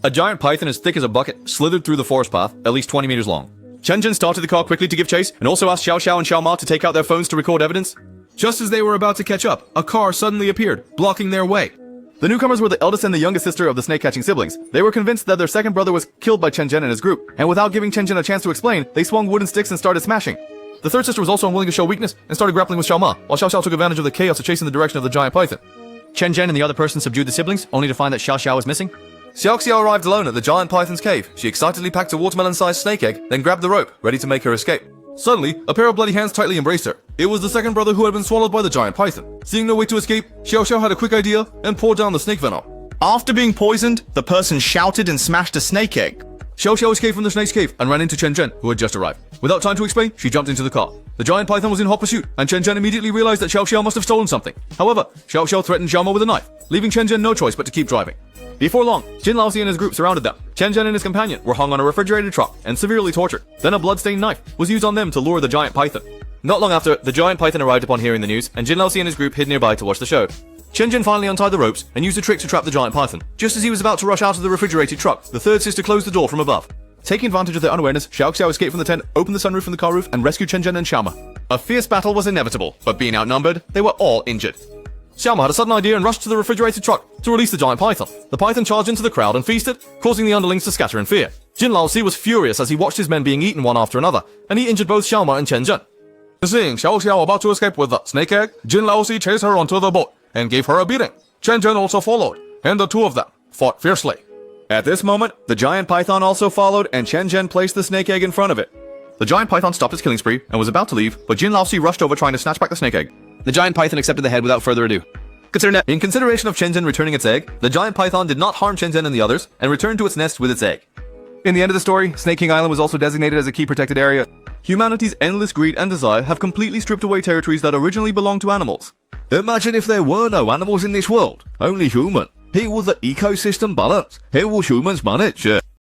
A giant python as thick as a bucket slithered through the forest path, at least 20 meters long. Chen Zhen started the car quickly to give chase, and also asked Xiao Xiao and Xiao Ma to take out their phones to record evidence. Just as they were about to catch up, a car suddenly appeared, blocking their way. The newcomers were the eldest and the youngest sister of the snake-catching siblings. They were convinced that their second brother was killed by Chen Zhen and his group, and without giving Chen Zhen a chance to explain, they swung wooden sticks and started smashing. The third sister was also unwilling to show weakness and started grappling with Xiao Ma, while Xiao Xiao took advantage of the chaos to chase in the direction of the giant python. Chen Zhen and the other person subdued the siblings, only to find that Xiao Xiao was missing. Xiao Xiao arrived alone at the giant python's cave. She excitedly packed a watermelon-sized snake egg, then grabbed the rope, ready to make her escape. Suddenly, a pair of bloody hands tightly embraced her. It was the second brother who had been swallowed by the giant python. Seeing no way to escape, Xiao Xiao had a quick idea and poured down the snake venom. After being poisoned, the person shouted and smashed a snake egg. Xiao Xiao escaped from the snake's cave and ran into Chen Zhen, who had just arrived. Without time to explain, she jumped into the car. The giant python was in hot pursuit, and Chen Zhen immediately realized that Xiao Xiao must have stolen something. However, Xiao Xiao threatened Xiao Ma with a knife, leaving Chen Zhen no choice but to keep driving. Before long, Jin Laozi and his group surrounded them. Chen Zhen and his companion were hung on a refrigerated truck and severely tortured. Then a blood-stained knife was used on them to lure the giant python. Not long after, the giant python arrived upon hearing the news, and Jin Laozi and his group hid nearby to watch the show. Chen Zhen finally untied the ropes and used a trick to trap the giant python. Just as he was about to rush out of the refrigerated truck, the third sister closed the door from above. Taking advantage of their unawareness, Xiao Xiao escaped from the tent, opened the sunroof from the car roof, and rescued Chen Zhen and Xiao Ma. A fierce battle was inevitable, but being outnumbered, they were all injured. Xiao Ma had a sudden idea and rushed to the refrigerated truck to release the giant python. The python charged into the crowd and feasted, causing the underlings to scatter in fear. Jin Laozi was furious as he watched his men being eaten one after another, and he injured both Xiao Ma and Chen Zhen. Seeing Xiao Xiao about to escape with the snake egg, Jin Laozi chased her onto the boat and gave her a beating. Chen Zhen also followed, and the two of them fought fiercely. At this moment, the giant python also followed, and Chen Zhen placed the snake egg in front of it. The giant python stopped its killing spree and was about to leave, but Jin Laozi rushed over trying to snatch back the snake egg. The giant python accepted the head without further ado. In consideration of Chen Zhen returning its egg, the giant python did not harm Chen Zhen and the others, and returned to its nest with its egg. In the end of the story, Snake King Island was also designated as a key protected area. Humanity's endless greed and desire have completely stripped away territories that originally belonged to animals. Imagine if there were no animals in this world, only human. How will the ecosystem balance? How will humans manage?